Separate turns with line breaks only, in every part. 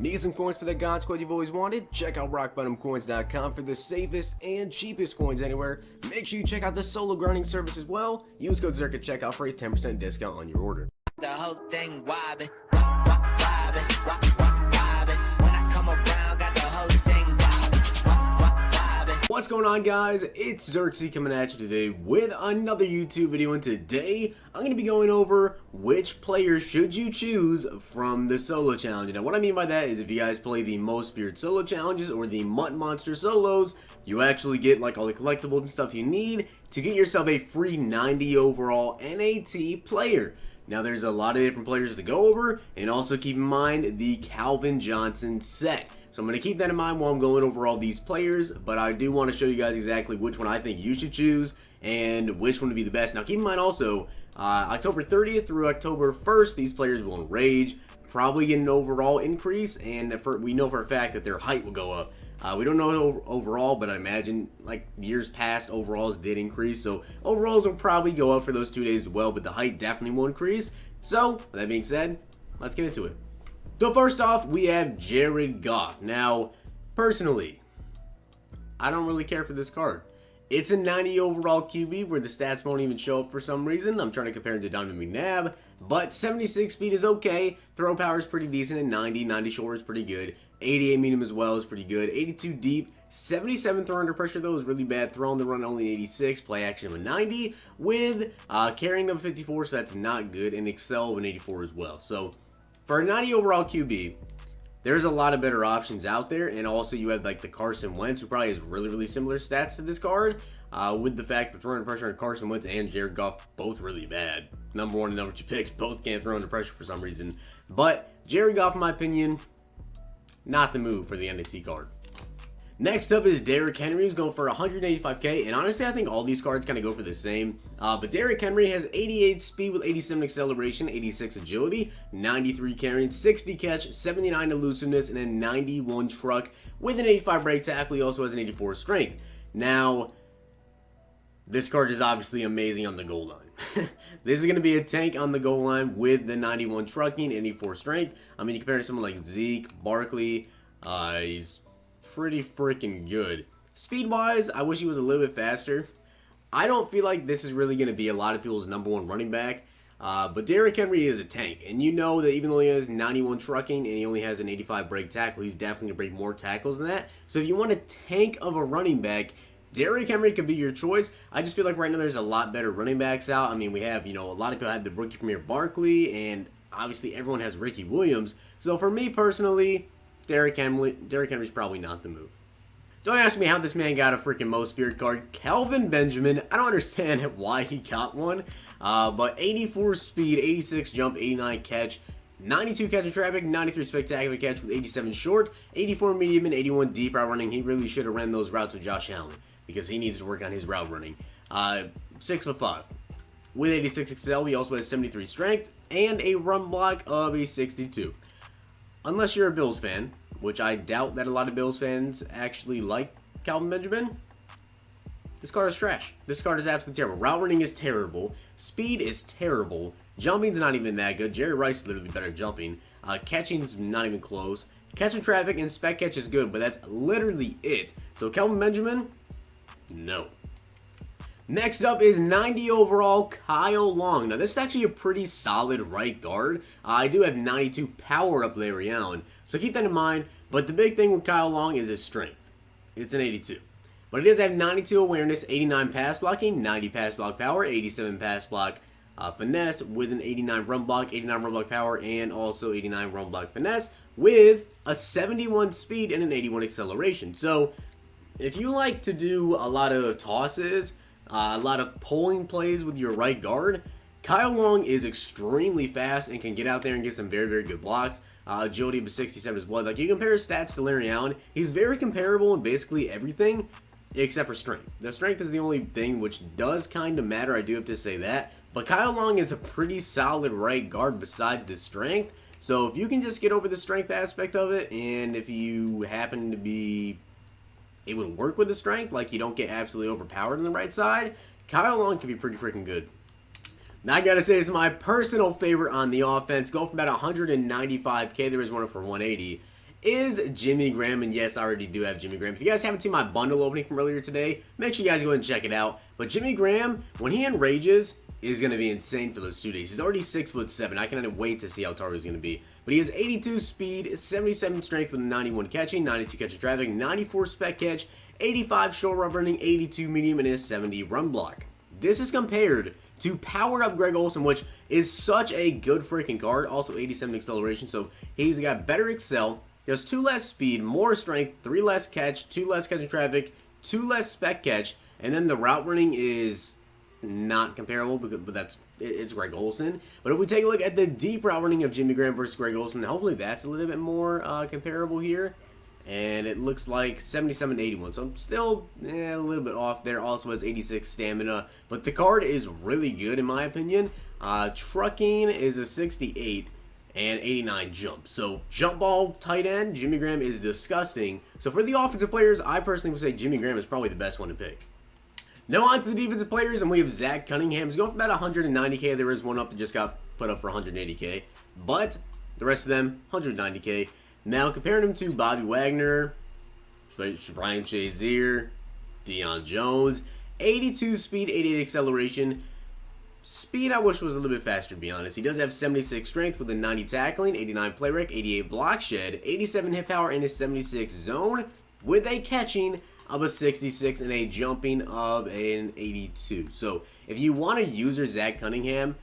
Need some coins for the God Squad you've always wanted? Check out rockbottomcoins.com for the safest and cheapest coins anywhere. Make sure you check out the solo grinding service as well. Use code Zirksee at checkout for a 10% discount on your order.
The whole thing wobbin', wobbin', wobbin'. When I come around, got the whole thing wobbin'.
What's going on, guys? It's Zirksee coming at you today with another YouTube video, and today I'm going to be going over which players should you choose from the solo challenge. Now, what I mean by that is if you guys play the most feared solo challenges or the Mutt Monster solos, you actually get like all the collectibles and stuff you need to get yourself a free 90 overall NAT player. Now, there's a lot of different players to go over, and also keep in mind the Kelvin Johnson set. So I'm going to keep that in mind while I'm going over all these players, but I do want to show you guys exactly which one I think you should choose and which one would be the best. Now, keep in mind also, October 30th through October 1st, these players will enrage, probably get an overall increase, and we know for a fact that their height will go up. We don't know overall, but I imagine like years past, overalls did increase. So overalls will probably go up for those 2 days as well, but the height definitely will increase. So with that being said, let's get into it. So first off, we have Jared Goff. Now, personally, I don't really care for this card. It's a 90 overall QB where the stats won't even show up for some reason. I'm trying to compare him to Dominique McNabb, but 76 speed is okay. Throw power is pretty decent at 90. 90 short is pretty good. 88 medium as well is pretty good. 82 deep. 77 throw under pressure though is really bad. Throw on the run only 86. Play action of a 90 with carrying of a 54, so that's not good. And excel of an 84 as well. So for a 90 overall QB, there's a lot of better options out there, and also you have like the Carson Wentz, who probably has really similar stats to this card, with the fact that throwing under pressure on Carson Wentz and Jared Goff both really bad. Number 1 and number 2 picks both can't throw under pressure for some reason. But Jared Goff, in my opinion, not the move for the NAT card. Next up is Derrick Henry, who's going for 185k, and honestly I think all these cards kind of go for the same, but Derrick Henry has 88 speed with 87 acceleration, 86 agility, 93 carrying, 60 catch, 79 elusiveness, and a 91 truck with an 85 break tackle. He also has an 84 strength. Now, this card is obviously amazing on the goal line. This is going to be a tank on the goal line with the 91 trucking, 84 strength. I mean, you compare to someone like Zeke, Barkley, he's pretty freaking good. Speed-wise, I wish he was a little bit faster. I don't feel like this is really going to be a lot of people's number 1 running back, but Derrick Henry is a tank, and you know that even though he has 91 trucking and he only has an 85 break tackle, he's definitely going to break more tackles than that. So if you want a tank of a running back, Derrick Henry could be your choice. I just feel like right now there's a lot better running backs out. I mean, we have, a lot of people have the rookie premier Barkley, and obviously everyone has Ricky Williams. So for me personally, Derrick Henry's probably not the move. Don't ask me how this man got a freaking most feared card. Kelvin Benjamin, I don't understand why he got one, but 84 speed, 86 jump, 89 catch, 92 catch and traffic, 93 spectacular catch with 87 short, 84 medium, and 81 deep route running. He really should have ran those routes with Josh Allen because he needs to work on his route running. 6'5". With 86 excel, he also has 73 strength and a run block of a 62. Unless you're a Bills fan, which I doubt that a lot of Bills fans actually like Kelvin Benjamin, this card is trash. This card is absolutely terrible. Route running is terrible. Speed is terrible. Jumping's not even that good. Jerry Rice is literally better at jumping. Catching's not even close. Catching traffic and spec catch is good, but that's literally it. So Kelvin Benjamin, no. Next up is 90 overall Kyle Long. Now this is actually a pretty solid right guard. I do have 92 power up Larry Allen, so keep that in mind. But the big thing with Kyle Long is his strength. It's an 82. But he does have 92 awareness, 89 pass blocking, 90 pass block power, 87 pass block finesse with an 89 run block, 89 run block power, and also 89 run block finesse with a 71 speed and an 81 acceleration. So if you like to do a lot of tosses, a lot of pulling plays with your right guard, Kyle Long is extremely fast and can get out there and get some very good blocks. Agility of 67 as well. Like, you compare his stats to Larry Allen, he's very comparable in basically everything except for strength. The strength is the only thing which does kind of matter, I do have to say that. But Kyle Long is a pretty solid right guard besides the strength. So if you can just get over the strength aspect of it, and if you happen to be it would work with the strength, like you don't get absolutely overpowered on the right side, Kyle Long can be pretty freaking good. Now I gotta say, this is my personal favorite on the offense. Go from about 195k, there is one for 180. is Jimmy Graham. And yes, I already do have Jimmy Graham. If you guys haven't seen my bundle opening from earlier today, make sure you guys go ahead and check it out. But Jimmy Graham, when he enrages, is going to be insane for those 2 days. He's already 6'7". I cannot wait to see how tall he's going to be. But he has 82 speed, 77 strength with 91 catching, 92 catch and traffic, 94 spec catch, 85 short run running, 82 medium, and a 70 run block. This is compared to powered up Greg Olsen, which is such a good freaking card. Also 87 acceleration, so he's got better excel. He has 2 less speed, more strength, 3 less catch, 2 less catch and traffic, 2 less spec catch, and then the route running is not comparable, but it's Greg Olsen. But if we take a look at the deep route running of Jimmy Graham versus Greg Olsen, hopefully that's a little bit more comparable here. And it looks like 77 to 81, so I'm still a little bit off there. Also has 86 stamina, but the card is really good in my opinion. Trucking is a 68 and 89 jump. So jump ball tight end, Jimmy Graham is disgusting. So for the offensive players, I personally would say Jimmy Graham is probably the best one to pick. Now on to the defensive players, and we have Zack Cunningham. He's going for about 190k. There is one up that just got put up for 180k, but the rest of them 190k. Now comparing him to Bobby Wagner, Ryan Shazier, Deion Jones, 82 speed, 88 acceleration. Speed I wish was a little bit faster, to be honest. He does have 76 strength with a 90 tackling, 89 play rec, 88 block shed, 87 hit power, and a 76 zone with a catching of a 66 and a jumping of an 82. So if you want a user Zack Cunningham,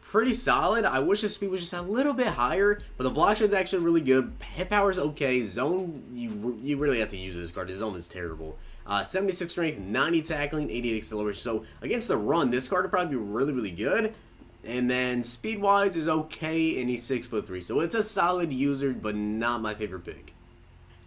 pretty solid. I wish his speed was just a little bit higher, but the block shed is actually really good. Hit power is okay. Zone, you really have to use this card. His zone is terrible. 76 strength, 90 tackling, 88 acceleration. So against the run, this card would probably be really, really good. And then speed-wise is okay, and he's 6'3". So it's a solid user, but not my favorite pick.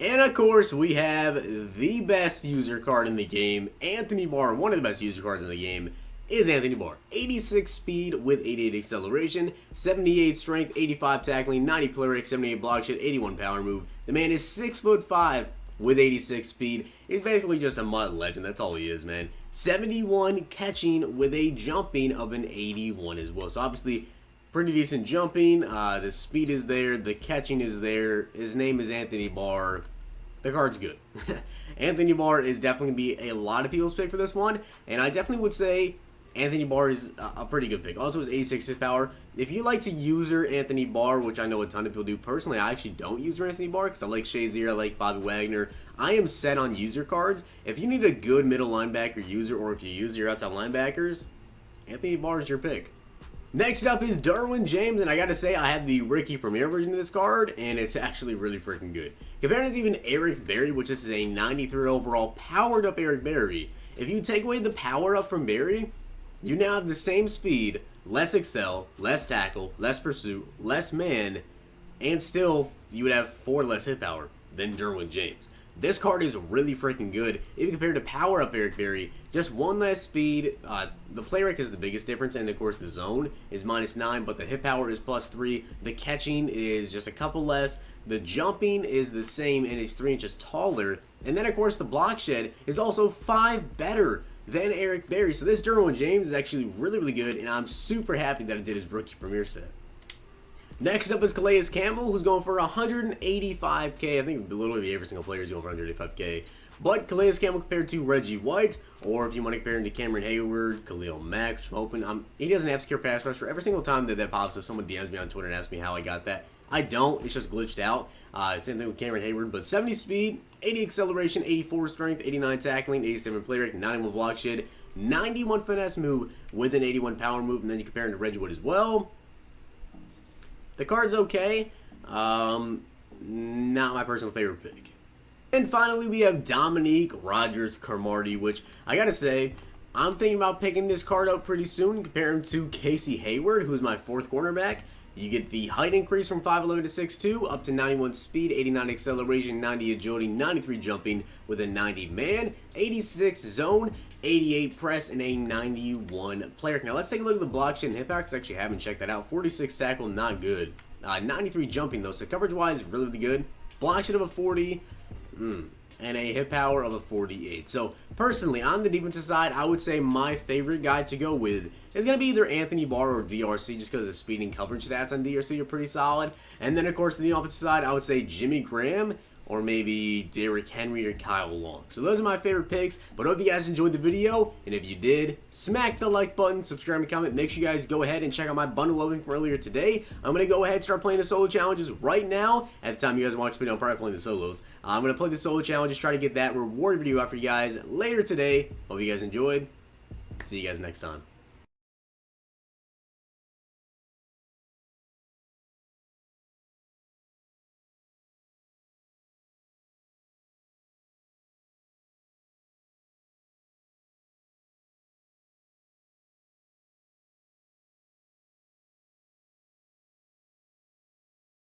And of course, we have the best user card in the game, Anthony Barr. One of the best user cards in the game is Anthony Barr. 86 speed with 88 acceleration, 78 strength, 85 tackling, 90 play rate, 78 block shed, 81 power move. The man is 6'5" with 86 speed. He's basically just a mud legend. That's all he is, man. 71 catching with a jumping of an 81 as well. So obviously, pretty decent jumping. The speed is there. The catching is there. His name is Anthony Barr. The card's good. Anthony Barr is definitely going to be a lot of people's pick for this one. And I definitely would say Anthony Barr is a pretty good pick. Also, his 86 hit power. If you like to user Anthony Barr, which I know a ton of people do. Personally, I actually don't user Anthony Barr because I like Shazier, I like Bobby Wagner. I am set on user cards. If you need a good middle linebacker user, or if you use your outside linebackers, Anthony Barr is your pick. Next up is Darwin James, and I gotta say, I have the Rookie Premier version of this card, and it's actually really freaking good. Comparing it to even Eric Berry, which is a 93 overall powered up Eric Berry. If you take away the power up from Berry, you now have the same speed, less excel, less tackle, less pursuit, less man, and still you would have 4 less hit power than Derwin James. This card is really freaking good. Even compared to power up Eric Berry, just 1 less speed. The play rate is the biggest difference, and of course the zone is -9, but the hit power is +3. The catching is just a couple less. The jumping is the same, and it's 3 inches taller. And then of course the block shed is also 5 better than Eric Berry. So this Derwin James is actually really, really good, and I'm super happy that it did his Rookie Premier set. Next up is Calais Campbell, who's going for 185k. I think literally every single player is going for 185k. But Calais Campbell compared to Reggie White, or if you want to compare him to Cameron Hayward, Khalil Mack, which I'm hoping. He doesn't have secure pass rush. For every single time that pops up, someone DMs me on Twitter and asks me how I got that. I don't. It's just glitched out. Same thing with Cameron Hayward. But 70 speed, 80 acceleration, 84 strength, 89 tackling, 87 play rate, 91 block shed, 91 finesse move with an 81 power move. And then you compare him to Reggie White as well. The card's okay. Not my personal favorite pick. And finally, we have Dominique Rogers Cromartie, which I gotta say, I'm thinking about picking this card out pretty soon. Compare him to Casey Hayward, who's my 4th cornerback. You get the height increase from 5'11 to 6'2, up to 91 speed, 89 acceleration, 90 agility, 93 jumping with a 90 man, 86 zone, 88 press, and a 91 player. Now let's take a look at the block shed and hit power, because I actually haven't checked that out. 46 tackle, not good. 93 jumping though, so coverage wise, really, really good. Block shed of a 40. and a hit power of a 48. So personally, on the defensive side, I would say my favorite guy to go with is going to be either Anthony Barr or DRC, just because the speed and coverage stats on DRC are pretty solid. And then, of course, on the offensive side, I would say Jimmy Graham, or maybe Derrick Henry or Kyle Long. So those are my favorite picks, but I hope you guys enjoyed the video, and if you did, smack the like button, subscribe and comment. Make sure you guys go ahead and check out my bundle opening from earlier today. I'm going to go ahead and start playing the solo challenges right now. At the time you guys watch the video, I'm probably playing the solos. I'm going to play the solo challenges, try to get that reward video out for you guys later today. Hope you guys enjoyed. See you guys next time.